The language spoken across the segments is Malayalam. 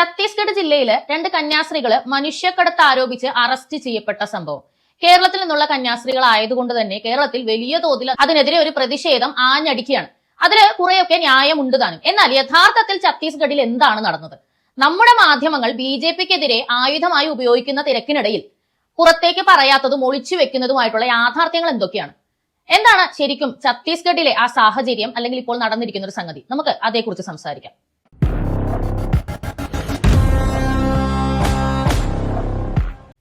ഛത്തീസ്ഗഡ് ജില്ലയില് 2 കന്യാസ്ത്രീകള് മനുഷ്യക്കടത്ത് ആരോപിച്ച് അറസ്റ്റ് ചെയ്യപ്പെട്ട സംഭവം. കേരളത്തിൽ നിന്നുള്ള കന്യാസ്ത്രീകളായതുകൊണ്ട് തന്നെ കേരളത്തിൽ വലിയ തോതിൽ അതിനെതിരെ ഒരു പ്രതിഷേധം ആഞ്ഞടിക്കുകയാണ്. അതില് കുറെയൊക്കെ ന്യായമുണ്ട് താനും. എന്നാൽ യഥാർത്ഥത്തിൽ ഛത്തീസ്ഗഡിൽ എന്താണ് നടന്നത്? നമ്മുടെ മാധ്യമങ്ങൾ BJPക്കെതിരെ ആയുധമായി ഉപയോഗിക്കുന്ന തിരക്കിനിടയിൽ പുറത്തേക്ക് പറയാത്തതും ഒളിച്ചു വെക്കുന്നതുമായിട്ടുള്ള യാഥാർത്ഥ്യങ്ങൾ എന്തൊക്കെയാണ്? എന്താണ് ശരിക്കും ഛത്തീസ്ഗഡിലെ ആ സാഹചര്യം, അല്ലെങ്കിൽ ഇപ്പോൾ നടന്നിരിക്കുന്ന ഒരു സംഗതി? നമുക്ക് അതേക്കുറിച്ച് സംസാരിക്കാം.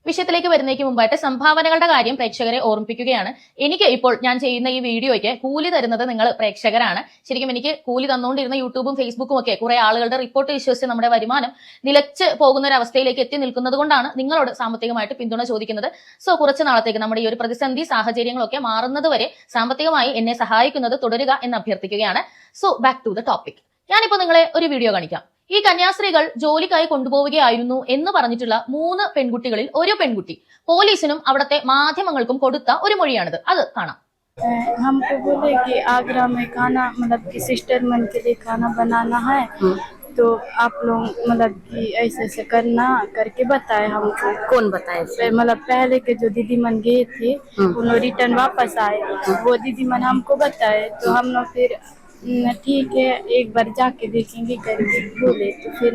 വിഷയത്തിലേക്ക് വരുന്നതിന് മുമ്പായിട്ട് സംഭാവനകളുടെ കാര്യം പ്രേക്ഷകരെ ഓർമ്മിപ്പിക്കുകയാണ്. എനിക്ക് ഇപ്പോൾ ഞാൻ ചെയ്യുന്ന ഈ വീഡിയോയ്ക്ക് കൂലി തരുന്നത് നിങ്ങൾ പ്രേക്ഷകരാണ്. ശരിക്കും എനിക്ക് കൂലി തന്നുകൊണ്ടിരുന്ന യൂട്യൂബും ഫേസ്ബുക്കും ഒക്കെ കുറെ ആളുകളുടെ റിപ്പോർട്ട് വിശ്വസിച്ച് നമ്മുടെ വരുമാനം നിലച്ച് പോകുന്ന ഒരു അവസ്ഥയിലേക്ക് എത്തി നിൽക്കുന്നത് കൊണ്ടാണ് നിങ്ങളോട് സാമ്പത്തികമായിട്ട് പിന്തുണ ചോദിക്കുന്നത്. സോ കുറച്ച് നാളത്തേക്ക് നമ്മുടെ ഈ ഒരു പ്രതിസന്ധി സാഹചര്യങ്ങളൊക്കെ മാറുന്നത് വരെ സാമ്പത്തികമായി എന്നെ സഹായിക്കുന്നത് തുടരുക എന്ന് അഭ്യർത്ഥിക്കുകയാണ്. So back to the topic. ഞാനിപ്പോ നിങ്ങളെ ഒരു വീഡിയോ കാണിക്കാം. ഈ കന്യാസ്ത്രീകൾ ജോലിക്കായി കൊണ്ടുപോവുകയായിരുന്നു എന്ന് പറഞ്ഞിട്ടുള്ള 3 പെൺകുട്ടികളിൽ ഒരു പെൺകുട്ടി പോലീസിനും അവിടുത്തെ മാധ്യമങ്ങൾക്കും കൊടുത്ത ഒരു മൊഴിയാണിത്. അത് കാണാം. हमको बोले कि आगरा में खाना मतलब कि सिस्टर मन के लिए खाना बनाना है, तो आप लोग मतलब कि ऐसे ऐसे करना करके बताए हमको। कौन बताए? मतलब पहले के जो दीदी मन गए थे उन्होंने रिटर्न वापस आए, वो दीदी मन हमको बताए, तो हम लोग फिर ठीक है एक बार जाके देखेंगे करके बोले। तो फिर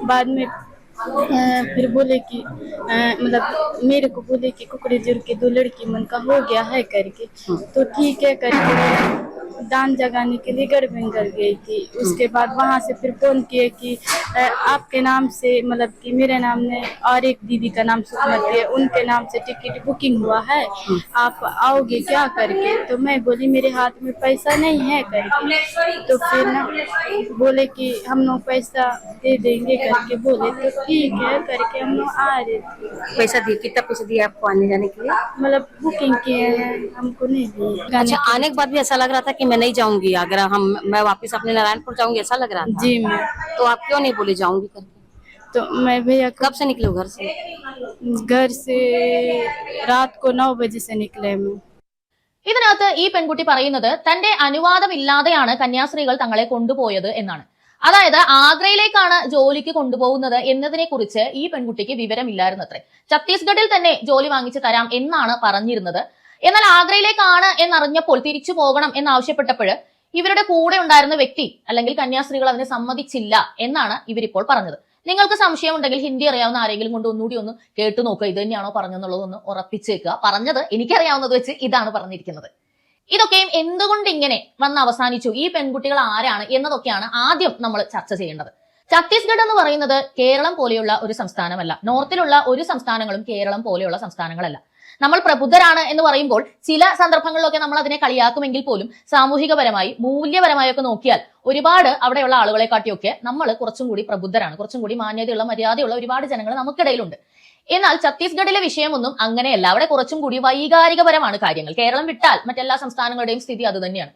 बाद में फिर बोले कि मतलब मेरे को बोले कि कुकड़ी जुड़ के 2 लड़की मन का हो गया है करके, तो ठीक है करके दान जगाने के लिए गढ़बंगर गई थी। उसके बाद वहाँ से फिर फोन किए कि आपके नाम से मतलब कि मेरे नाम ने और एक दीदी का नाम सुषमती है, उनके नाम से टिकट बुकिंग हुआ है, आप आओगे क्या करके। तो मैं बोली मेरे हाथ में पैसा नहीं है करके। तो फिर ना बोले कि हम लोग पैसा दे देंगे करके बोले। तो ठीक है करके हम लोग आ रहे थे। पैसा दिए? कितना पैसा दिया आपको आने जाने के लिए? मतलब बुकिंग किए हैं, हमको नहीं दिए। अच्छा, आने के बाद भी ऐसा लग रहा था कि मैं नहीं जाऊंगी, अगर मैं वापस अपने नारायणपुर जाऊंगी, ऐसा लग रहा था? जी मैं। तो आप क्यों नहीं बोले जाऊंगी करके? तो मैं भैया कब से निकले घर से? घर से रात को 9 बजे से निकले मैं। ഇതിനകത്ത് ഈ പെൺകുട്ടി പറയുന്നത് തന്റെ അനുവാദമില്ലാതെയാണ് കന്യാസ്ത്രീകൾ തങ്ങളെ കൊണ്ടുപോയത് എന്നാണ്. അതായത് ആഗ്രയിലേക്കാണ് ജോലിക്ക് കൊണ്ടുപോകുന്നത് എന്നതിനെ കുറിച്ച് ഈ പെൺകുട്ടിക്ക് വിവരമില്ലായിരുന്നത്രേ. ഛത്തീസ്ഗഡിൽ തന്നെ ജോലി വാങ്ങിച്ചു തരാം എന്നാണ് പറഞ്ഞിരുന്നത്. എന്നാൽ ആഗ്രയിലേക്കാണ് എന്നറിഞ്ഞപ്പോൾ തിരിച്ചു പോകണം എന്നാവശ്യപ്പെട്ടപ്പോൾ ഇവരുടെ കൂടെ ഉണ്ടായിരുന്ന വ്യക്തി അല്ലെങ്കിൽ കന്യാസ്ത്രീകൾ അതിന് സമ്മതിച്ചില്ല എന്നാണ് ഇവരിപ്പോൾ പറഞ്ഞത്. നിങ്ങൾക്ക് സംശയം ഉണ്ടെങ്കിൽ ഹിന്ദി അറിയാവുന്ന ആരെങ്കിലും കൊണ്ട് ഒന്നുകൂടി ഒന്ന് കേട്ടു നോക്കുക, ഇത് തന്നെയാണോ പറഞ്ഞെന്നുള്ളതൊന്ന് ഉറപ്പിച്ചേക്കുക. പറഞ്ഞത് എനിക്കറിയാവുന്നത് വെച്ച് ഇതാണ് പറഞ്ഞിരിക്കുന്നത്. ഇതൊക്കെയും എന്തുകൊണ്ട് ഇങ്ങനെ വന്ന് അവസാനിച്ചു, ഈ പെൺകുട്ടികൾ ആരാണ് എന്നതൊക്കെയാണ് ആദ്യം നമ്മൾ ചർച്ച ചെയ്യേണ്ടത്. ഛത്തീസ്ഗഡ് എന്ന് പറയുന്നത് കേരളം പോലെയുള്ള ഒരു സംസ്ഥാനമല്ല. നോർത്തിലുള്ള ഒരു സംസ്ഥാനങ്ങളും കേരളം പോലെയുള്ള സംസ്ഥാനങ്ങളല്ല. നമ്മൾ പ്രബുദ്ധരാണ് എന്ന് പറയുമ്പോൾ ചില സന്ദർഭങ്ങളിലൊക്കെ നമ്മൾ അതിനെ കളിയാക്കുമെങ്കിൽ പോലും സാമൂഹികപരമായി മൂല്യപരമായി ഒക്കെ നോക്കിയാൽ ഒരുപാട് അവിടെയുള്ള ആളുകളെ കാട്ടിയൊക്കെ നമ്മൾ കുറച്ചും കൂടി പ്രബുദ്ധരാണ്. കുറച്ചും കൂടി മാന്യതയുള്ള മര്യാദയുള്ള ഒരുപാട് ജനങ്ങൾ നമുക്കിടയിലുണ്ട്. എന്നാൽ ഛത്തീസ്ഗഡിലെ വിഷയമൊന്നും അങ്ങനെയല്ല. അവിടെ കുറച്ചും കൂടി വൈകാരികപരമാണ് കാര്യങ്ങൾ. കേരളം വിട്ടാൽ മറ്റെല്ലാ സംസ്ഥാനങ്ങളുടെയും സ്ഥിതി അത് തന്നെയാണ്.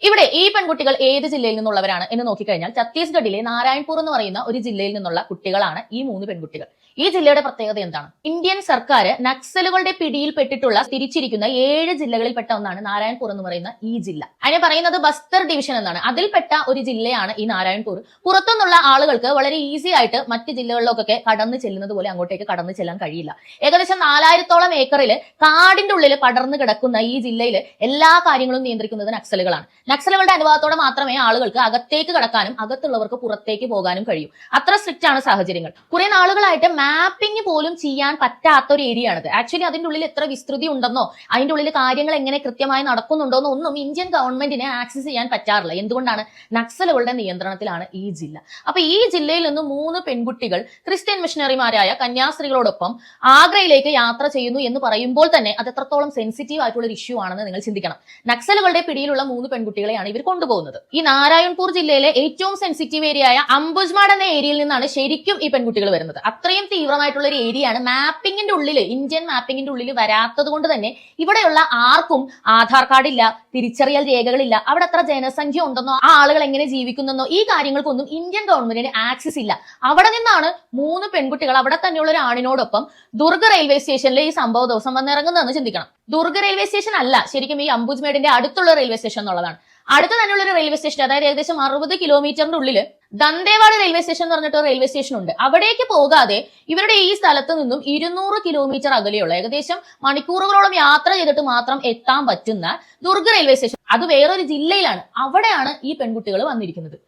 ഇവിടെ ഈ പെൺകുട്ടികൾ ഏത് ജില്ലയിൽ നിന്നുള്ളവരാണ് എന്ന് നോക്കിക്കഴിഞ്ഞാൽ ഛത്തീസ്ഗഡിലെ നാരായൺപൂർ എന്ന് പറയുന്ന ഒരു ജില്ലയിൽ നിന്നുള്ള കുട്ടികളാണ് ഈ 3 പെൺകുട്ടികൾ. ഈ ജില്ലയുടെ പ്രത്യേകത എന്താണ്? ഇന്ത്യൻ സർക്കാർ നക്സലുകളുടെ പിടിയിൽപ്പെട്ടിട്ടുള്ള തിരിച്ചിരിക്കുന്ന 7 ജില്ലകളിൽപ്പെട്ട ഒന്നാണ് നാരായൺപൂർ എന്ന് പറയുന്ന ഈ ജില്ല. അതിനെ പറയുന്നത് ബസ്തർ ഡിവിഷൻ എന്നാണ്. അതിൽപ്പെട്ട ഒരു ജില്ലയാണ് ഈ നാരായൺപൂർ. പുറത്തുനിന്നുള്ള ആളുകൾക്ക് വളരെ ഈസി ആയിട്ട് മറ്റ് ജില്ലകളിലൊക്കെ കടന്നു ചെല്ലുന്നത് പോലെ അങ്ങോട്ടേക്ക് കടന്നു ചെല്ലാൻ കഴിയില്ല. ഏകദേശം 4000-ഓളം ഏക്കറിൽ കാടിന്റെ ഉള്ളിൽ പടർന്നു കിടക്കുന്ന ഈ ജില്ലയിൽ എല്ലാ കാര്യങ്ങളും നിയന്ത്രിക്കുന്നത് നക്സലുകളാണ്. നക്സലുകളുടെ അനുവാദത്തോടെ മാത്രമേ ആളുകൾക്ക് അകത്തേക്ക് കടക്കാനും അകത്തുള്ളവർക്ക് പുറത്തേക്ക് പോകാനും കഴിയൂ. അത്ര സ്ട്രിക്റ്റ് ആണ് സാഹചര്യങ്ങൾ. കുറെ നാളുകളായിട്ട് മാപ്പിംഗ് പോലും ചെയ്യാൻ പറ്റാത്ത ഒരു ഏരിയ ആണിത്. ആക്ച്വലി അതിന്റെ ഉള്ളിൽ എത്ര വിസ്തൃതി ഉണ്ടെന്നോ അതിന്റെ ഉള്ളിൽ കാര്യങ്ങൾ എങ്ങനെ കൃത്യമായി നടക്കുന്നുണ്ടോന്നോ ഒന്നും ഇന്ത്യൻ ഗവൺമെന്റിനെ ആക്സസ് ചെയ്യാൻ പറ്റാറില്ല. എന്തുകൊണ്ടാണ്? നക്സലുകളുടെ നിയന്ത്രണത്തിലാണ് ഈ ജില്ല. അപ്പൊ ഈ ജില്ലയിൽ നിന്ന് 3 പെൺകുട്ടികൾ ക്രിസ്ത്യൻ മിഷണറിമാരായ കന്യാസ്ത്രീകളോടൊപ്പം ആഗ്രയിലേക്ക് യാത്ര ചെയ്യുന്നു എന്ന് പറയുമ്പോൾ തന്നെ അത് എത്രത്തോളം സെൻസിറ്റീവ് ആയിട്ടുള്ള ഒരു ഇഷ്യൂ ആണെന്ന് നിങ്ങൾ ചിന്തിക്കണം. നക്സലുകളുടെ പിടിയിലുള്ള 3 പെൺകുട്ടികളെയാണ് ഇവർ കൊണ്ടുപോകുന്നത്. ഈ നാരായൺപൂർ ജില്ലയിലെ ഏറ്റവും സെൻസിറ്റീവ് ഏരിയ ആയ അംബുജ്മാഡ് എന്ന ഏരിയയിൽ നിന്നാണ് ശരിക്കും ഈ പെൺകുട്ടികൾ വരുന്നത്. അത്രയും തീവ്രമായിട്ടുള്ള ഒരു ഏരിയയാണ്. മാപ്പിംഗിന്റെ ഉള്ളിൽ, ഇന്ത്യൻ മാപ്പിംഗിന്റെ ഉള്ളിൽ വരാത്തത് കൊണ്ട് തന്നെ ഇവിടെയുള്ള ആർക്കും ആധാർ കാർഡ് ഇല്ല, തിരിച്ചറിയൽ രേഖകളില്ല. അവിടെ എത്ര ജനസംഖ്യ ഉണ്ടെന്നോ ആ ആളുകൾ എങ്ങനെ ജീവിക്കുന്നെന്നോ ഈ കാര്യങ്ങൾക്കൊന്നും ഇന്ത്യൻ ഗവൺമെന്റിന് ആക്സസ് ഇല്ല. അവിടെ നിന്നാണ് 3 പെൺകുട്ടികൾ അവിടെ തന്നെയുള്ള ഒരു ആണിനോടൊപ്പം ദുർഗ് റെയിൽവേ സ്റ്റേഷനിലെ ഈ സംഭവ ദിവസം വന്നിറങ്ങുന്നതെന്ന് ചിന്തിക്കണം. ദുർഗ് റെയിൽവേ സ്റ്റേഷൻ അല്ല, ശരിക്കും ഈ അംബുജ്മേഡിന്റെ അടുത്തുള്ള റെയിൽവേ സ്റ്റേഷൻ എന്നുള്ളതാണ്. അടുത്ത തന്നെയുള്ള ഒരു റെയിൽവേ സ്റ്റേഷൻ, അതായത് ഏകദേശം 60 കിലോമീറ്ററിന്റെ ഉള്ളില് ദന്തേവാഡ് റെയിൽവേ സ്റ്റേഷൻ എന്ന് പറഞ്ഞിട്ട് റെയിൽവേ സ്റ്റേഷൻ ഉണ്ട്. അവിടേക്ക് പോകാതെ ഇവരുടെ ഈ സ്ഥലത്ത് നിന്നും 200 കിലോമീറ്റർ അകലെയുള്ള ഏകദേശം മണിക്കൂറുകളോളം യാത്ര ചെയ്തിട്ട് മാത്രം എത്താൻ പറ്റുന്ന ദുർഗ് റെയിൽവേ സ്റ്റേഷൻ, അത് വേറൊരു ജില്ലയിലാണ്. അവിടെയാണ് ഈ പെൺകുട്ടികൾ വന്നിരിക്കുന്നത്.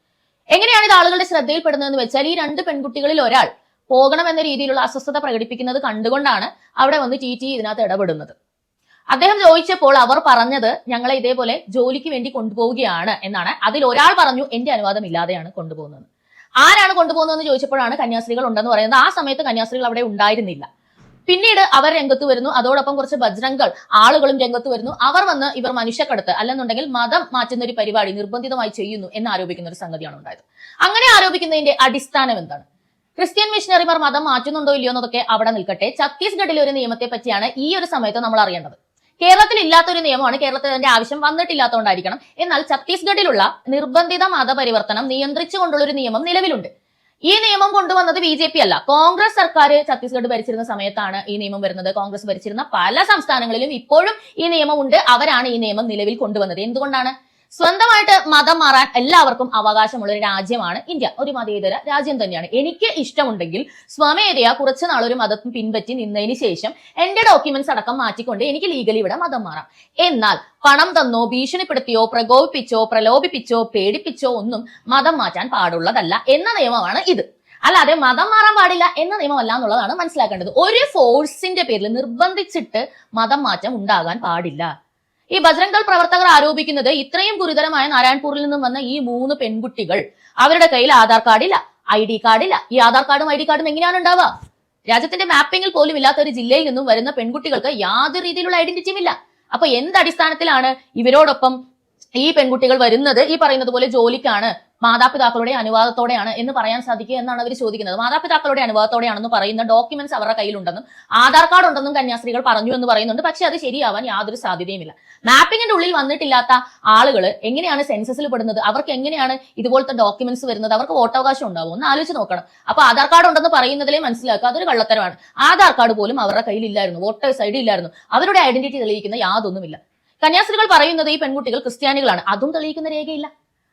എങ്ങനെയാണ് ഇത് ആളുകളുടെ ശ്രദ്ധയിൽപ്പെടുന്നതെന്ന് വെച്ചാൽ, ഈ 2 പെൺകുട്ടികളിൽ ഒരാൾ പോകണം എന്ന രീതിയിലുള്ള അസ്വസ്ഥത പ്രകടിപ്പിക്കുന്നത് കണ്ടുകൊണ്ടാണ് അവിടെ വന്ന് ടി ഇതിനകത്ത് ഇടപെടുന്നത്. അദ്ദേഹം ചോദിച്ചപ്പോൾ അവർ പറഞ്ഞത് ഞങ്ങളെ ഇതേപോലെ ജോലിക്ക് വേണ്ടി കൊണ്ടുപോവുകയാണ് എന്നാണ്. അതിൽ ഒരാൾ പറഞ്ഞു എന്റെ അനുവാദം ഇല്ലാതെയാണ് കൊണ്ടുപോകുന്നത്. ആരാണ് കൊണ്ടുപോകുന്നതെന്ന് ചോദിച്ചപ്പോഴാണ് കന്യാസ്ത്രീകൾ ഉണ്ടെന്ന് പറയുന്നത്. ആ സമയത്ത് കന്യാസ്ത്രീകൾ അവിടെ ഉണ്ടായിരുന്നില്ല. പിന്നീട് അവർ രംഗത്ത് വരുന്നു, അതോടൊപ്പം കുറച്ച് ബജ്രംഗൾ ആളുകളും രംഗത്ത് വരുന്നു. അവർ വന്ന് ഇവർ മനുഷ്യക്കടത്ത് അല്ലെന്നുണ്ടെങ്കിൽ മതം മാറ്റുന്ന ഒരു പരിപാടി നിർബന്ധിതമായി ചെയ്യുന്നു എന്ന് ആരോപിക്കുന്ന ഒരു സംഗതിയാണ് ഉണ്ടായത്. അങ്ങനെ ആരോപിക്കുന്നതിന്റെ അടിസ്ഥാനം എന്താണ്? ക്രിസ്ത്യൻ മിഷണറിമാർ മതം മാറ്റുന്നുണ്ടോ ഇല്ലയോ എന്നതൊക്കെ അവിടെ നിൽക്കട്ടെ. ഛത്തീസ്ഗഡിലെ ഒരു നിയമത്തെ പറ്റിയാണ് ഈ ഒരു സമയത്ത് നമ്മൾ അറിയേണ്ടത്. കേരളത്തിൽ ഇല്ലാത്തൊരു നിയമമാണ്, കേരളത്തിൽ അതിന്റെ ആവശ്യം വന്നിട്ടില്ലാത്തതുകൊണ്ടായിരിക്കണം. എന്നാൽ ഛത്തീസ്ഗഡിലുള്ള നിർബന്ധിത മതപരിവർത്തനം നിയന്ത്രിച്ചുകൊണ്ടുള്ള ഒരു നിയമം നിലവിലുണ്ട്. ഈ നിയമം കൊണ്ടുവന്നത് BJP അല്ല, കോൺഗ്രസ് സർക്കാർ ഛത്തീസ്ഗഡ് ഭരിച്ചിരുന്ന സമയത്താണ് ഈ നിയമം വരുന്നത്. കോൺഗ്രസ് ഭരിച്ചിരുന്ന പല സംസ്ഥാനങ്ങളിലും ഇപ്പോഴും ഈ നിയമം ഉണ്ട്. അവരാണ് ഈ നിയമം നിലവിൽ കൊണ്ടുവന്നത്. എന്തുകൊണ്ടാണ്? സ്വന്തമായിട്ട് മതം മാറാൻ എല്ലാവർക്കും അവകാശമുള്ള ഒരു രാജ്യമാണ് ഇന്ത്യ. ഒരു മതേതര രാജ്യം തന്നെയാണ്. എനിക്ക് ഇഷ്ടമുണ്ടെങ്കിൽ സ്വമേധയാ കുറച്ചു നാൾ ഒരു മതം പിൻപറ്റി നിന്നതിന് ശേഷം എന്റെ ഡോക്യുമെന്റ്സ് അടക്കം മാറ്റിക്കൊണ്ട് എനിക്ക് ലീഗലി ഇവിടെ മതം മാറാം. എന്നാൽ പണം തന്നോ ഭീഷണിപ്പെടുത്തിയോ പ്രകോപിപ്പിച്ചോ പ്രലോഭിപ്പിച്ചോ പേടിപ്പിച്ചോ ഒന്നും മതം മാറ്റാൻ പാടുള്ളതല്ല എന്ന നിയമമാണ് ഇത്. അല്ലാതെ മതം മാറാൻ പാടില്ല എന്ന നിയമമല്ല എന്നുള്ളതാണ് മനസ്സിലാക്കേണ്ടത്. ഒരു ഫോഴ്സിന്റെ പേരിൽ നിർബന്ധിച്ചിട്ട് മതം മാറ്റം ഉണ്ടാകാൻ പാടില്ല. ഈ ബജ്രംഗൾ പ്രവർത്തകർ ആരോപിക്കുന്നത് ഇത്രയും ഗുരുതരമായ നാരായൺപൂരിൽ നിന്നും വന്ന ഈ 3 പെൺകുട്ടികൾ, അവരുടെ കയ്യിൽ ആധാർ കാർഡില്ല, ID കാർഡില്ല. ഈ ആധാർ കാർഡും ID കാർഡും എങ്ങനെയാണ് ഉണ്ടാവുക? രാജ്യത്തിന്റെ മാപ്പിംഗിൽ പോലും ഇല്ലാത്ത ഒരു ജില്ലയിൽ നിന്നും വരുന്ന പെൺകുട്ടികൾക്ക് യാതൊരു രീതിയിലുള്ള ഐഡന്റിറ്റിയും ഇല്ല. അപ്പൊ എന്ത് അടിസ്ഥാനത്തിലാണ് ഇവരോടൊപ്പം ഈ പെൺകുട്ടികൾ വരുന്നത്? ഈ പറയുന്നത് പോലെ ജോലിക്കാണ്, മാതാപിതാക്കളുടെ അനുവാദത്തോടെയാണ് എന്ന് പറയാൻ സാധിക്കുക എന്നാണ് അവർ ചോദിക്കുന്നത്. മാതാപിതാക്കളുടെ അനുവാദത്തോടെയാണെന്ന് പറയുന്ന ഡോക്യുമെന്റ്സ് അവരുടെ കയ്യിലുണ്ടെന്നും ആധാർ കാർഡ് ഉണ്ടെന്നും കന്യാസ്ത്രീകൾ പറഞ്ഞു എന്ന് പറയുന്നുണ്ട്. പക്ഷെ അത് ശരിയാവാൻ യാതൊരു സാധ്യതയുമില്ല. മാപ്പിംഗിന്റെ ഉള്ളിൽ വന്നിട്ടില്ലാത്ത ആളുകൾ എങ്ങനെയാണ് സെൻസസിൽ പെടുന്നത്? അവർക്ക് എങ്ങനെയാണ് ഇതുപോലത്തെ ഡോക്യുമെന്റ്സ് വരുന്നത്? അവർക്ക് വോട്ടവകാശം ഉണ്ടാവും? ഒന്ന് ആലോചിച്ച് നോക്കണം. അപ്പൊ ആധാർ കാർഡ് ഉണ്ടെന്ന് പറയുന്നതിലേ മനസ്സിലാക്കുക അതൊരു കള്ളത്തരമാണ്. ആധാർ കാർഡ് പോലും അവരുടെ കയ്യിൽ ഇല്ലായിരുന്നു, വോട്ടേഴ്സ് ID ഇല്ലായിരുന്നു. അവരുടെ ഐഡന്റിറ്റി തെളിയിക്കുന്ന യാതൊന്നുമില്ല. കന്യാസ്ത്രീകൾ പറയുന്നത് ഈ പെൺകുട്ടികൾ ക്രിസ്ത്യാനികളാണ്, അതും തെളിയിക്കുന്ന രേഖയില്ല.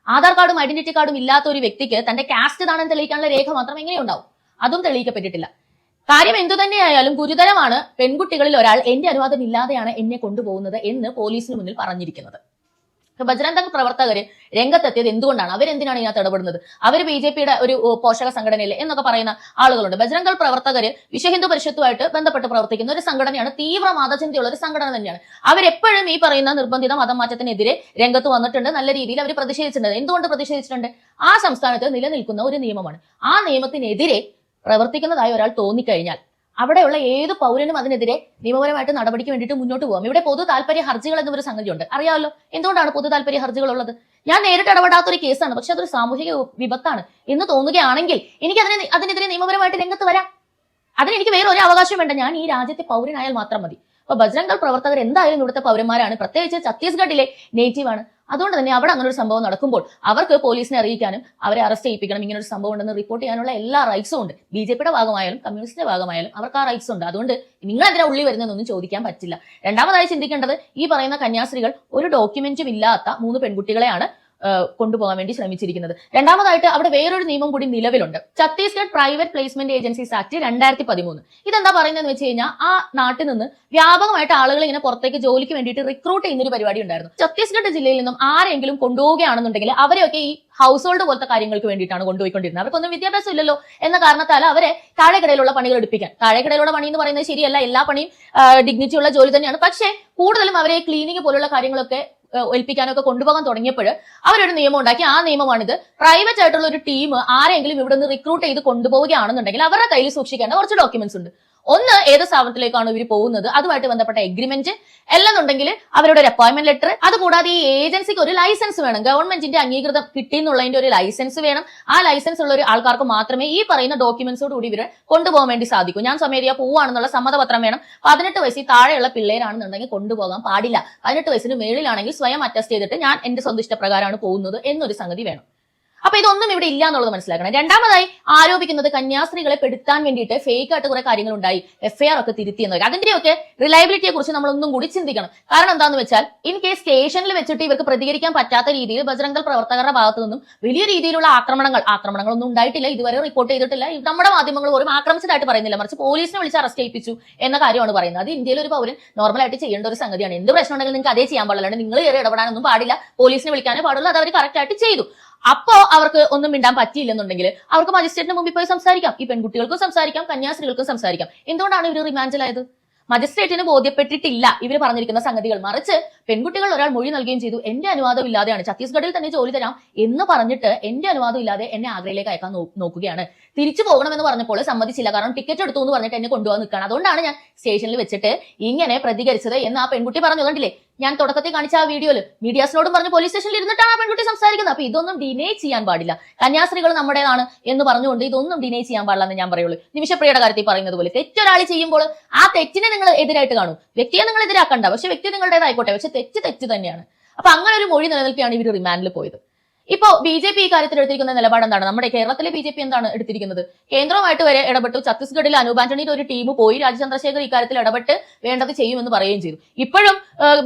ആധാർ കാർഡും ഐഡന്റിറ്റി കാർഡും ഇല്ലാത്ത ഒരു വ്യക്തിക്ക് തന്റെ കാസ്റ്റ് ഇതാണെന്ന് തെളിയിക്കാനുള്ള രേഖ മാത്രം എങ്ങനെയുണ്ടാവും? അതും തെളിയിക്കപ്പെട്ടിട്ടില്ല. കാര്യം എന്തു തന്നെയായാലും ഗുരുതരമാണ്. പെൺകുട്ടികളിൽ ഒരാൾ എന്റെ അനുവാദം ഇല്ലാതെയാണ് എന്നെ കൊണ്ടുപോകുന്നത് എന്ന് പോലീസിന് മുന്നിൽ പറഞ്ഞിരിക്കുന്നത്. ബജ്രംഗ് പ്രവർത്തകര് രംഗത്തെത്തിയത് എന്തുകൊണ്ടാണ്? അവരെന്തിനാണ് ഇതിനകത്ത് ഇടപെടുന്നത്? അവർ BJPയുടെ ഒരു പോഷക സംഘടനയിലെ എന്നൊക്കെ പറയുന്ന ആളുകളുണ്ട്. ബജ്രംഗ് പ്രവർത്തകര് വിശ്വഹിന്ദു പരിഷത്തുമായിട്ട് ബന്ധപ്പെട്ട് പ്രവർത്തിക്കുന്ന ഒരു സംഘടനയാണ്. തീവ്ര മതചിന്തയുള്ള ഒരു സംഘടന തന്നെയാണ്. അവരെപ്പോഴും ഈ പറയുന്ന നിർബന്ധിത മതം മാറ്റത്തിനെതിരെ രംഗത്ത് വന്നിട്ടുണ്ട്. നല്ല രീതിയിൽ അവർ പ്രതിഷേധിച്ചിട്ടുണ്ട്. എന്തുകൊണ്ട് പ്രതിഷേധിച്ചിട്ടുണ്ട്? ആ സംസ്ഥാനത്ത് നിലനിൽക്കുന്ന ഒരു നിയമമാണ്. ആ നിയമത്തിനെതിരെ പ്രവർത്തിക്കുന്നതായി ഒരാൾ തോന്നിക്കഴിഞ്ഞാൽ അവിടെയുള്ള ഏത് പൗരനും അതിനെതിരെ നിയമപരമായിട്ട് നടപടിക്ക് വേണ്ടിയിട്ട് മുന്നോട്ട് പോകാം. ഇവിടെ പൊതു താല്പര്യ ഹർജികൾ എന്നൊരു സംഗതിയുണ്ട്. അറിയാമല്ലോ എന്തുകൊണ്ടാണ് പൊതു താല്പര്യ ഹർജികൾ ഉള്ളത്? ഞാൻ നേരിട്ട് ഇടപെടാത്തൊരു കേസാണ്, പക്ഷെ അതൊരു സാമൂഹിക വിപത്താണ് എന്ന് തോന്നുകയാണെങ്കിൽ എനിക്ക് അതിനെതിരെ നിയമപരമായിട്ട് രംഗത്ത് വരാം. അതിനെനിക്ക് വേറെ ഒരു അവകാശം വേണ്ട. ഞാൻ ഈ രാജ്യത്തെ പൗരനായാൽ മാത്രം മതി. അപ്പൊ ബജ്രംഗ് പ്രവർത്തകർ എന്തായാലും ഇവിടുത്തെ പൗരന്മാരാണ്, പ്രത്യേകിച്ച് ഛത്തീസ്ഗഡിലെ നേറ്റീവാണ്. അതുകൊണ്ട് തന്നെ അവിടെ അങ്ങനെ ഒരു സംഭവം നടക്കുമ്പോൾ അവർക്ക് പോലീസിനെ അറിയിക്കാനും അവരെ അറസ്റ്റ് ചെയ്യിപ്പിക്കണം, ഇങ്ങനെ ഒരു സംഭവം ഉണ്ടെന്ന് റിപ്പോർട്ട് ചെയ്യാനുള്ള എല്ലാ റൈറ്റ്സും ഉണ്ട്. BJPയുടെ ഭാഗമായാലും കമ്മ്യൂണിസ്റ്റിന്റെ ഭാഗമായാലും അവർക്ക് ആ റൈറ്റ്സ് ഉണ്ട്. അതുകൊണ്ട് നിങ്ങൾ അതിനെ ഉള്ളിൽ വരുന്നതെന്നൊന്നും ചോദിക്കാൻ പറ്റില്ല. രണ്ടാമതായി ചിന്തിക്കേണ്ടത് ഈ പറയുന്ന കന്യാസ്ത്രീകൾ ഒരു ഡോക്യുമെന്റും ഇല്ലാത്ത 3 പെൺകുട്ടികളെയാണ് കൊണ്ടുപോകാൻ വേണ്ടി ശ്രമിച്ചിരിക്കുന്നത്. രണ്ടാമതായിട്ട് അവിടെ വേറൊരു നിയമം കൂടി നിലവിലുണ്ട്. Chhattisgarh private placement agencies act 2013. ഇതെന്താ പറയുന്നതെന്ന് വെച്ച് കഴിഞ്ഞാൽ ആ നാട്ടിൽ നിന്ന് വ്യാപകമായിട്ട് ആളുകൾ ഇങ്ങനെ പുറത്തേക്ക് ജോലിക്ക് വേണ്ടിയിട്ട് റിക്രൂട്ട് ചെയ്യുന്ന ഒരു പരിപാടി ഉണ്ടായിരുന്നു. ഛത്തീസ്ഗഡ് ജില്ലയിൽ നിന്നും ആരെങ്കിലും കൊണ്ടുപോവുകയാണെന്നുണ്ടെങ്കിൽ അവരെയൊക്കെ ഈ ഹൗസ് ഹോൾഡ് പോലത്തെ കാര്യങ്ങൾക്ക് വേണ്ടിയിട്ടാണ് കൊണ്ടുപോയിക്കൊണ്ടിരുന്നത്. അവർക്കൊന്നും വിദ്യാഭ്യാസം ഇല്ലല്ലോ എന്ന കാരണത്താൽ അവരെ താഴെക്കടയിലുള്ള പണികൾ എടുപ്പിക്കാൻ. താഴെക്കടയിലുള്ള പണി എന്ന് പറയുന്നത് ശരിയല്ല, എല്ലാ പണിയും ഡിഗ്നിറ്റിയുള്ള ജോലി തന്നെയാണ്. പക്ഷേ കൂടുതലും അവരെ ക്ലീനിങ് പോലുള്ള കാര്യങ്ങളൊക്കെ ഏൽപ്പിക്കാനൊക്കെ കൊണ്ടുപോകാൻ തുടങ്ങിയപ്പോൾ അവരൊരു നിയമം ഉണ്ടാക്കി. ആ നിയമമാണിത്. പ്രൈവറ്റ് ആയിട്ടുള്ള ഒരു ടീം ആരെങ്കിലും ഇവിടെ നിന്ന് റിക്രൂട്ട് ചെയ്ത് കൊണ്ടുപോവുകയാണെന്നുണ്ടെങ്കിൽ അവരുടെ കയ്യിൽ സൂക്ഷിക്കേണ്ട കുറച്ച് ഡോക്യുമെന്റ്സ് ഉണ്ട്. ഒന്ന്, ഏത് സ്ഥാപനത്തിലേക്കാണ് ഇവർ പോകുന്നത്, അതുമായിട്ട് ബന്ധപ്പെട്ട എഗ്രിമെന്റ്, അല്ലെന്നുണ്ടെങ്കിൽ അവരുടെ ഒരു അപ്പോയിന്റ്മെന്റ് ലെറ്റർ. അതുകൂടാതെ ഈ ഏജൻസിക്ക് ഒരു ലൈസൻസ് വേണം, ഗവൺമെന്റിന്റെ അംഗീകൃതം കിട്ടിയെന്നുള്ളതിന്റെ ഒരു ലൈസൻസ് വേണം. ആ ലൈസൻസ് ഉള്ള ഒരു ആൾക്കാർക്ക് മാത്രമേ ഈ പറയുന്ന ഡോക്യുമെന്റ്സോട് കൂടി ഇവരെ കൊണ്ടുപോകാൻ വേണ്ടി സാധിക്കൂ. ഞാൻ സ്വമേധയാ പോവാണെന്നുള്ള സമ്മതപത്രം വേണം. 18 വയസ്സിൽ താഴെയുള്ള പിള്ളേരാണെന്നുണ്ടെങ്കിൽ കൊണ്ടുപോകാൻ പാടില്ല. 18 വയസ്സിന് മേളിലാണെങ്കിൽ സ്വയം അറ്റസ്റ്റ് ചെയ്തിട്ട് ഞാൻ എന്റെ സ്വന്തം ഇഷ്ടപ്രകാരമാണ് പോകുന്നത് എന്നൊരു സംഗതി വേണം. അപ്പൊ ഇതൊന്നും ഇവിടെ ഇല്ല എന്നുള്ളത് മനസ്സിലാക്കണം. രണ്ടാമതായി ആരോപിക്കുന്നത് കന്യാസ്ത്രീകളെ പെടുത്താൻ വേണ്ടിയിട്ട് ഫേക്ക് ആയിട്ട് കുറെ കാര്യങ്ങൾ ഉണ്ടായി, FIR ഒക്കെ തിരുത്തി എന്നൊക്കെ. അതിന്റെയൊക്കെ റിലയബിലിറ്റിയെ കുറിച്ച് നമ്മൾ ഒന്നും കൂടി ചിന്തിക്കണം. കാരണം എന്താന്ന് വെച്ചാൽ ഇൻ കേസ് സ്റ്റേഷനിൽ വെച്ചിട്ട് ഇവർക്ക് പ്രതികരിക്കാൻ പറ്റാത്ത രീതിയിൽ ബജറംഗൽ പ്രവർത്തകരുടെ ഭാഗത്തു നിന്നും വലിയ രീതിയിലുള്ള ആക്രമണങ്ങളൊന്നും ഉണ്ടായിട്ടില്ല, ഇതുവരെ റിപ്പോർട്ട് ചെയ്തിട്ടില്ല. നമ്മുടെ മാധ്യമങ്ങൾ പോലും ആക്രമിച്ചതായിട്ട് പറയുന്നില്ല, മറിച്ച് പോലീസിനെ വിളിച്ച് അറസ്റ്റ് ചെയ്യിപ്പിച്ചു എന്ന കാര്യമാണ് പറയുന്നത്. അത് ഇന്ത്യയിൽ ഒരു പൗരൻ നോർമലായിട്ട് ചെയ്യേണ്ട ഒരു സംഗതിയാണ്. എന്ത് പ്രശ്നം ഉണ്ടെങ്കിലും നിങ്ങൾക്ക് അതേ ചെയ്യാൻ പാടില്ല, നിങ്ങൾ കയറി ഇടപെടാനൊന്നും പാടില്ല, പോലീസിനെ വിളിക്കാനേ പാടുള്ളൂ. അത് അവർ കറക്റ്റ് ആയിട്ട് ചെയ്തു. അപ്പോ അവർക്ക് ഒന്നും മിണ്ടാൻ പറ്റിയില്ലെന്നുണ്ടെങ്കിൽ അവർക്ക് മജിസ്ട്രേറ്റിന് മുമ്പിൽ പോയി സംസാരിക്കാം, ഈ പെൺകുട്ടികൾക്കും സംസാരിക്കാം, കന്യാസ്ത്രീകൾക്കും സംസാരിക്കാം. എന്തുകൊണ്ടാണ് ഇവർ റിമാൻഡിലായത്? മജിസ്ട്രേറ്റിന് ബോധ്യപ്പെട്ടിട്ടില്ല ഇവർ പറഞ്ഞിരിക്കുന്ന സംഗതികൾ. മറിച്ച് പെൺകുട്ടികൾ ഒരാൾ മൊഴി നൽകുകയും ചെയ്തു, എന്റെ അനുവാദം ഇല്ലാതെയാണ്, ഛത്തീസ്ഗഡിൽ തന്നെ ജോലി തരാം എന്ന് പറഞ്ഞിട്ട് എന്റെ അനുവാദം ഇല്ലാതെ എന്നെ ആഗ്രയിലേക്ക് അയക്കാൻ നോക്കുകയാണ്. തിരിച്ചു പോകണമെന്ന് പറഞ്ഞപ്പോൾ സമ്മതിച്ചില്ല, കാരണം ടിക്കറ്റ് എടുത്തു എന്ന് പറഞ്ഞിട്ട് എന്നെ കൊണ്ടുപോകാൻ നിൽക്കുകയാണ്. അതുകൊണ്ടാണ് ഞാൻ സ്റ്റേഷനിൽ വെച്ചിട്ട് ഇങ്ങനെ പ്രതികരിച്ചത് എന്ന് ആ പെൺകുട്ടി പറഞ്ഞു. കണ്ടില്ലേ, ഞാൻ തുടക്കത്തിൽ കാണിച്ച ആ വീഡിയോയിൽ മീഡിയാസിനോടും പറഞ്ഞ് പോലീസ് സ്റ്റേഷനിൽ ഇരുന്നിട്ടാണ് ആ പെൺകുട്ടി സംസാരിക്കുന്നത്. അപ്പൊ ഇതൊന്നും ഡിനേ ചെയ്യാൻ പാടില്ല. കന്യാസ്ത്രീകൾ നമ്മുടേതാണ് എന്ന് പറഞ്ഞുകൊണ്ട് ഇതൊന്നും ഡിനേ ചെയ്യാൻ പാടില്ല എന്ന് ഞാൻ പറയുള്ളൂ. നിമിഷപ്രിയയുടെ കാര്യത്തിൽ പറയുന്നത് പോലെ തെറ്റൊരാൾ ചെയ്യുമ്പോൾ ആ തെറ്റിനെ നിങ്ങൾ എതിരായിട്ട് കാണും. വ്യക്തിയെ നിങ്ങൾ എതിരാക്കണ്ട, പക്ഷെ വ്യക്തി നിങ്ങളുടേതായിക്കോട്ടെ, പക്ഷെ തെറ്റ് തന്നെയാണ്. അപ്പൊ അങ്ങനെ ഒരു മൊഴി നിലനിൽക്കുകയാണ് ഇവർ റിമാൻഡിൽ പോയത്. ഇപ്പോ BJP ഈ കാര്യത്തിൽ എടുത്തിരിക്കുന്ന നിലപാട് എന്താണ്? നമ്മുടെ കേരളത്തിലെ BJP എന്താണ് എടുത്തിരിക്കുന്നത്? കേന്ദ്രവുമായിട്ട് വരെ ഇടപെട്ടു. ഛത്തീസ്ഗഡിൽ അനൂപ് ആന്റണിയുടെ ഒരു ടീം പോയി, രാജീവ് ചന്ദ്രശേഖർ ഇക്കാര്യത്തിൽ ഇടപെട്ട് വേണ്ടത് ചെയ്യുമെന്ന് പറയുകയും ചെയ്തു. ഇപ്പോഴും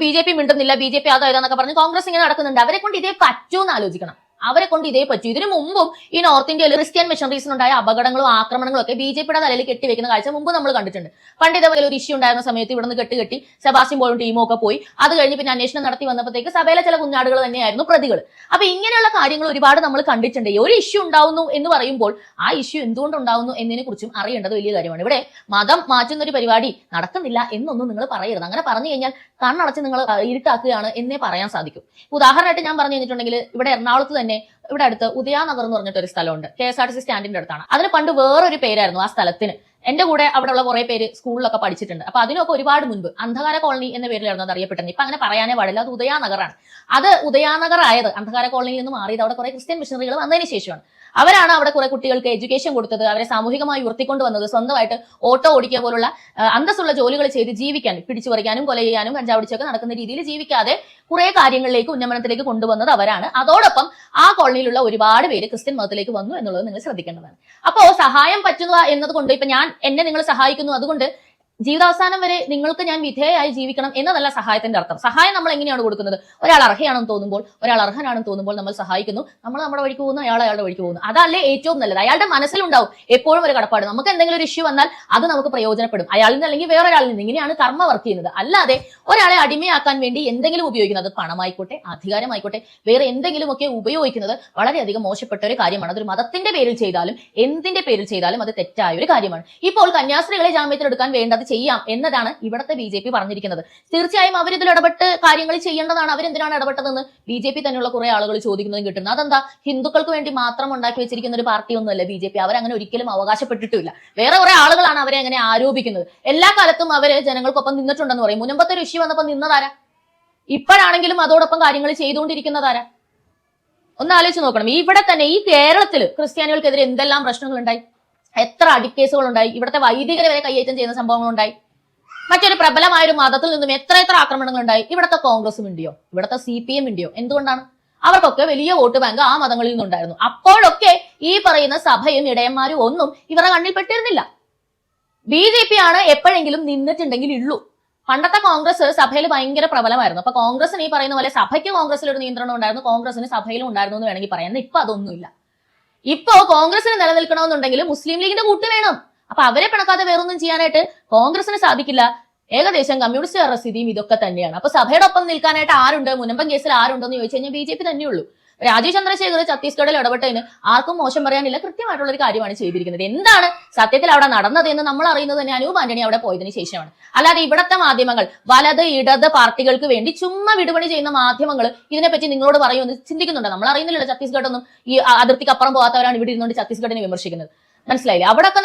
BJP മിണ്ടുന്നില്ല, BJP അതായതാന്നൊക്കെ പറഞ്ഞ് കോൺഗ്രസ് ഇങ്ങനെ നടക്കുന്നുണ്ട്. അവരെ കൊണ്ട് ഇതേ പറ്റൂന്ന് ആലോചിക്കണം. അവരെ കൊണ്ട് ഇതേ പറ്റൂ. ഇതിനു മുമ്പും ഈ നോർത്ത് ഇന്ത്യയിൽ ക്രിസ്ത്യൻ മിഷണറീസിനുണ്ടായ അപകടങ്ങളും ആക്രമണങ്ങളും ഒക്കെ BJPയുടെ തലയിൽ കെട്ടിവെക്കുന്ന കാഴ്ച മുമ്പ് നമ്മൾ കണ്ടിട്ടുണ്ട്. പണ്ട് ഇതേപോലെ ഒരു ഇഷ്യൂ ഉണ്ടായിരുന്ന സമയത്ത് ഇവിടെ നിന്ന് കെട്ടി സെബാസ്റ്റ്യൻ പോളും ടീമും ഒക്കെ പോയി. അത് കഴിഞ്ഞ് പിന്നെ അന്വേഷണം നടത്തി വന്നപ്പോഴത്തേക്ക് സഭയിലെ ചില കുഞ്ഞാടുകൾ തന്നെയായിരുന്നു പ്രതികൾ. അപ്പൊ ഇങ്ങനെയുള്ള കാര്യങ്ങൾ ഒരുപാട് നമ്മൾ കണ്ടിട്ടുണ്ട്. ഒരു ഇഷ്യൂ ഉണ്ടാവുന്നു എന്ന് പറയുമ്പോൾ ആ ഇഷ്യൂ എന്തുകൊണ്ട് ഉണ്ടാവുന്നു എന്നതിനെ കുറിച്ചും അറിയേണ്ടത് വലിയ കാര്യമാണ്. ഇവിടെ മതം മാറ്റുന്ന ഒരു പരിപാടി നടക്കുന്നില്ല എന്നൊന്നും നിങ്ങൾ പറയരുത്. അങ്ങനെ പറഞ്ഞു കഴിഞ്ഞാൽ കണ്ണടച്ച് നിങ്ങൾ ഇരുട്ടാക്കുകയാണ് എന്നേ പറയാൻ സാധിക്കും. ഉദാഹരണമായിട്ട് ഞാൻ പറഞ്ഞു കഴിഞ്ഞിട്ടുണ്ടെങ്കിൽ ഇവിടെ എറണാകുളത്ത് തന്നെ ഇവിടെ അടുത്ത് ഉദയാനഗർ എന്ന് പറഞ്ഞിട്ട് ഒരു സ്ഥലമുണ്ട്, KSRTC സ്റ്റാൻഡിന്റെ അടുത്താണ്. അതിന് പണ്ട് വേറൊരു പേരായിരുന്നു ആ സ്ഥലത്തിന്. എന്റെ കൂടെ അവിടെയുള്ള കുറെ പേര് സ്കൂളിലൊക്കെ പഠിച്ചിട്ടുണ്ട്. അപ്പൊ അതിനൊക്കെ ഒരുപാട് മുൻപ് അന്ധകാര കോളനി എന്ന പേരിലായിരുന്നു അത് അറിയപ്പെട്ടത്. ഇപ്പൊ അങ്ങനെ പറയാനേ പാടില്ല, അത് ഉദയാനഗറാണ്. അത് ഉദയാനഗർ ആയത് അന്ധകാര കോളനിയിൽ നിന്ന് മാറിയത് അവിടെ കുറെ ക്രിസ്ത്യൻ മിഷണറികൾ വന്നതിന് ശേഷമാണ്. അവരാണ് അവിടെ കുറെ കുട്ടികൾക്ക് എഡ്യൂക്കേഷൻ കൊടുത്തത്, അവരെ സാമൂഹികമായി ഉയർത്തിക്കൊണ്ടുവന്നത്, സ്വന്തമായിട്ട് ഓട്ടോ ഓടിക്കുക പോലുള്ള അന്തസ്സുള്ള ജോലികൾ ചെയ്ത് ജീവിക്കാൻ, പിടിച്ചു പറിക്കാനും കൊല ചെയ്യാനും കഞ്ചാവടിച്ചൊക്കെ നടക്കുന്ന രീതിയിൽ ജീവിക്കാതെ കുറെ കാര്യങ്ങളിലേക്ക് ഉന്നമനത്തിലേക്ക് കൊണ്ടുവന്നത് അവരാണ്. അതോടൊപ്പം ആ കോളനിയിലുള്ള ഒരുപാട് പേര് ക്രിസ്ത്യൻ മതത്തിലേക്ക് വന്നു എന്നുള്ളത് നിങ്ങൾ ശ്രദ്ധിക്കേണ്ടതാണ്. അപ്പോ സഹായം പറ്റുക എന്നതുകൊണ്ട് ഇപ്പൊ എന്നെ നിങ്ങൾ സഹായിക്കുന്നു, അതുകൊണ്ട് ജീവിതാവസാനം വരെ നിങ്ങൾക്ക് ഞാൻ വിധേയമായി ജീവിക്കണം എന്നതല്ല സഹായത്തിന്റെ അർത്ഥം. സഹായം നമ്മൾ എങ്ങനെയാണ് കൊടുക്കുന്നത്? ഒരാൾ അർഹയാണെന്ന് തോന്നുമ്പോൾ, ഒരാൾ അർഹനാണെന്ന് തോന്നുമ്പോൾ നമ്മൾ സഹായിക്കുന്നു, നമ്മൾ നമ്മുടെ വഴിക്ക് പോകുന്നു, അയാൾ അയാളുടെ വഴിക്ക് പോകുന്നു. അതല്ലേ ഏറ്റവും നല്ലത്. അയാളുടെ മനസ്സിലുണ്ടാവും എപ്പോഴും ഒരു കടപ്പാട്. നമുക്ക് എന്തെങ്കിലും ഒരു ഇഷ്യൂ വന്നാൽ അത് നമുക്ക് പ്രയോജനപ്പെടും, അയാളിൽ നിന്ന് അല്ലെങ്കിൽ വേറൊരാളിൽ നിന്ന്. ഇങ്ങനെയാണ് കർമ്മ വർക്ക് ചെയ്യുന്നത്. അല്ലാതെ ഒരാളെ അടിമയാക്കാൻ വേണ്ടി എന്തെങ്കിലും ഉപയോഗിക്കുന്നത്, പണമായിക്കോട്ടെ, അധികാരമായിക്കോട്ടെ, വേറെ എന്തെങ്കിലുമൊക്കെ ഉപയോഗിക്കുന്നത് വളരെയധികം മോശപ്പെട്ട ഒരു കാര്യമാണ്. അതൊരു മതത്തിന്റെ പേരിൽ ചെയ്താലും എന്തിന്റെ പേരിൽ ചെയ്താലും അത് തെറ്റായ ഒരു കാര്യമാണ്. ഇപ്പോൾ കന്യാസ്ത്രീകളെ ജാമ്യത്തിലെടുക്കാൻ വേണ്ടത് ചെയ്യാം എന്നതാണ് ഇവിടുത്തെ BJP പറഞ്ഞിരിക്കുന്നത്. തീർച്ചയായും അവരിതിൽ ഇടപെട്ട് കാര്യങ്ങൾ ചെയ്യേണ്ടതാണ്. അവരെന്തിനാണ് ഇടപെട്ടതെന്ന് BJP തന്നെയുള്ള കുറെ ആളുകൾ ചോദിക്കുന്നതും കിട്ടുന്നത്. അതെന്താ, ഹിന്ദുക്കൾക്ക് വേണ്ടി മാത്രം ഉണ്ടാക്കി വെച്ചിരിക്കുന്ന ഒരു പാർട്ടി ഒന്നുമല്ല BJP. അവരങ്ങനെ ഒരിക്കലും അവകാശപ്പെട്ടിട്ടില്ല. വേറെ കുറെ ആളുകളാണ് അവരെ അങ്ങനെ ആരോപിക്കുന്നത്. എല്ലാ കാലത്തും അവര് ജനങ്ങൾക്കൊപ്പം നിന്നിട്ടുണ്ടെന്ന് പറയും. മുൻപത്തെ ഒരു ഇഷ്യൂ വന്നപ്പോൾ നിന്നതാരാ? ഇപ്പോഴാണെങ്കിലും അതോടൊപ്പം കാര്യങ്ങൾ ചെയ്തുകൊണ്ടിരിക്കുന്നതാരാ? ഒന്ന് ആലോചിച്ച് നോക്കണം. ഇവിടെ തന്നെ ഈ കേരളത്തിൽ ക്രിസ്ത്യാനികൾക്കെതിരെ എന്തെല്ലാം പ്രശ്നങ്ങൾ ഉണ്ടായി, എത്ര അടിക്കേസുകൾ ഉണ്ടായി, ഇവിടുത്തെ വൈദികരെ വരെ കയ്യേറ്റം ചെയ്യുന്ന സംഭവങ്ങൾ ഉണ്ടായി, മറ്റൊരു പ്രബലമായ ഒരു മതത്തിൽ നിന്നും എത്ര ആക്രമണങ്ങൾ ഉണ്ടായി. ഇവിടുത്തെ കോൺഗ്രസും ഉണ്ടിയോ, ഇവിടുത്തെ CPM ഉണ്ടിയോ? എന്തുകൊണ്ടാണ്? അവർക്കൊക്കെ വലിയ വോട്ട് ബാങ്ക് ആ മതങ്ങളിൽ നിന്നുണ്ടായിരുന്നു. അപ്പോഴൊക്കെ ഈ പറയുന്ന സഭയും ഇടയന്മാരും ഒന്നും ഇവരുടെ കണ്ണിൽ പെട്ടിരുന്നില്ല. BJP ആണ് എപ്പോഴെങ്കിലും നിന്നിട്ടുണ്ടെങ്കിൽ ഉള്ളൂ. പണ്ടത്തെ കോൺഗ്രസ് സഭയിൽ ഭയങ്കര പ്രബലമായിരുന്നു. അപ്പൊ കോൺഗ്രസിന് ഈ പറയുന്ന പോലെ സഭയ്ക്ക് കോൺഗ്രസിൽ ഒരു നിയന്ത്രണം ഉണ്ടായിരുന്നു, കോൺഗ്രസിന് സഭയിലും ഉണ്ടായിരുന്നു എന്ന് വേണമെങ്കിൽ പറയാം. ഇപ്പൊ അതൊന്നുമില്ല. ഇപ്പോ കോൺഗ്രസിന് നിലനിൽക്കണമെന്നുണ്ടെങ്കിൽ മുസ്ലിം ലീഗിന്റെ കൂട്ട് വേണം. അപ്പൊ അവരെ പിണക്കാതെ വേറൊന്നും ചെയ്യാനായിട്ട് കോൺഗ്രസിന് സാധിക്കില്ല. ഏകദേശം കമ്മ്യൂണിസ്റ്റുകാരുടെ സ്ഥിതിയും ഇതൊക്കെ തന്നെയാണ്. അപ്പൊ സഭയുടെ ഒപ്പം നിൽക്കാനായിട്ട് ആരുണ്ട്? മുനമ്പം കേസിൽ ആരുണ്ടെന്ന് ചോദിച്ചു കഴിഞ്ഞാൽ BJP തന്നെയുള്ളൂ. രാജീവ് ചന്ദ്രശേഖർ ഛത്തീസ്ഗഡിൽ ഇടപെട്ടതിന് ആർക്കും മോശം പറയാനില്ല. കൃത്യമായിട്ടുള്ള ഒരു കാര്യമാണ് ചെയ്തിരിക്കുന്നത്. എന്താണ് സത്യത്തിൽ അവിടെ നടന്നത് എന്ന് നമ്മൾ അറിയുന്നത് തന്നെ അനൂപ് ആന്റണി അവിടെ പോയതിനു ശേഷമാണ്. അല്ലാതെ ഇവിടത്തെ മാധ്യമങ്ങൾ, വലത് ഇടത് പാർട്ടികൾക്ക് വേണ്ടി ചുമ്മാ വിടുപണി ചെയ്യുന്ന മാധ്യമങ്ങൾ ഇതിനെപ്പറ്റി നിങ്ങളോട് പറയുമെന്ന് ചിന്തിക്കുന്നുണ്ടോ? നമ്മൾ അറിയുന്നില്ലല്ലോ. ഛത്തീസ്ഗഡൊന്നും ഈ അതിർത്തിക്ക് അപ്പുറം പോകാത്തവരാണ് ഇവിടെ ഇരുന്നുകൊണ്ട് ഛത്തീസ്ഗഡിനെ വിമർശിക്കുന്നത്. മനസ്സിലായില്ലേ? അവിടെയൊക്കെ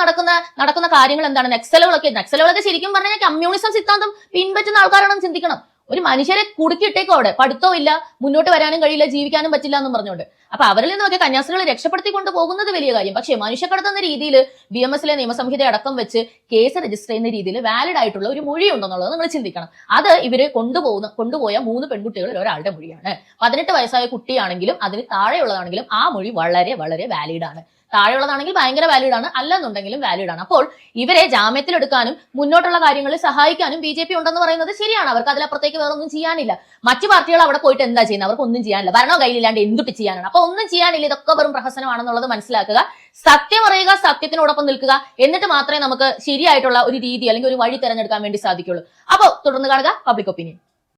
നടക്കുന്ന കാര്യങ്ങൾ എന്താണ്? നക്സലുകളൊക്കെ ശരിക്കും പറഞ്ഞാൽ കമ്മ്യൂണിസം സിദ്ധാന്തം പിൻപറ്റുന്ന ആൾക്കാരാണെന്ന് ചിന്തിക്കണം. ഒരു മനുഷ്യരെ കുടുക്കിയിട്ടേക്കും അവിടെ. പഠിത്തവും ഇല്ല, മുന്നോട്ട് വരാനും കഴിയില്ല, ജീവിക്കാനും പറ്റില്ല എന്നും പറഞ്ഞുകൊണ്ട്. അപ്പൊ അവരിൽ നിന്നൊക്കെ കന്യാസ്ത്രീകളെ രക്ഷപ്പെടുത്തിക്കൊണ്ട് പോകുന്നത് വലിയ കാര്യം. പക്ഷേ മനുഷ്യക്കടത്തുന്ന രീതിയിൽ BMS നിയമസംഹിത അടക്കം വെച്ച് കേസ് രജിസ്റ്റർ ചെയ്യുന്ന രീതിയിൽ വാലിഡ് ആയിട്ടുള്ള ഒരു മൊഴി ഉണ്ടെന്നുള്ളത് നിങ്ങൾ ചിന്തിക്കണം. അത് ഇവര് കൊണ്ടുപോയ 3 പെൺകുട്ടികളിൽ ഒരാളുടെ മൊഴിയാണ്. 18 വയസ്സായ കുട്ടിയാണെങ്കിലും അതിന് താഴെയുള്ളതാണെങ്കിലും ആ മൊഴി വളരെ വളരെ വാലിഡ് ആണ്. താഴെയുള്ളതാണെങ്കിൽ ഭയങ്കര വാലിഡ് ആണ്, അല്ലെന്നുണ്ടെങ്കിലും വാലിഡ് ആണ്. അപ്പോൾ ഇവരെ ജാമ്യത്തിലെടുക്കാനും മുന്നോട്ടുള്ള കാര്യങ്ങളിൽ സഹായിക്കാനും BJP ഉണ്ടെന്ന് പറയുന്നത് ശരിയാണ്. അവർക്ക് അതിലപ്പുറത്തേക്ക് വേറെ ഒന്നും ചെയ്യാനില്ല. മറ്റു പാർട്ടികൾ അവിടെ പോയിട്ട് എന്താ ചെയ്യുന്നത്? അവർക്ക് ഒന്നും ചെയ്യാനില്ല. ഭരണം കയ്യിലില്ലാണ്ട് എന്തുട്ട് ചെയ്യാനാണ്? അപ്പൊ ഒന്നും ചെയ്യാനില്ല. ഇതൊക്കെ വെറും പ്രഹസനമാണെന്നുള്ളത് മനസ്സിലാക്കുക, സത്യം അറിയുക, സത്യത്തിനോടൊപ്പം നിൽക്കുക. എന്നിട്ട് മാത്രമേ നമുക്ക് ശരിയായിട്ടുള്ള ഒരു രീതി അല്ലെങ്കിൽ ഒരു വഴി തിരഞ്ഞെടുക്കാൻ വേണ്ടി സാധിക്കുള്ളൂ. അപ്പോൾ തുടർന്ന് കാണുക പബ്ലിക് ഒപ്പീനിയൻ.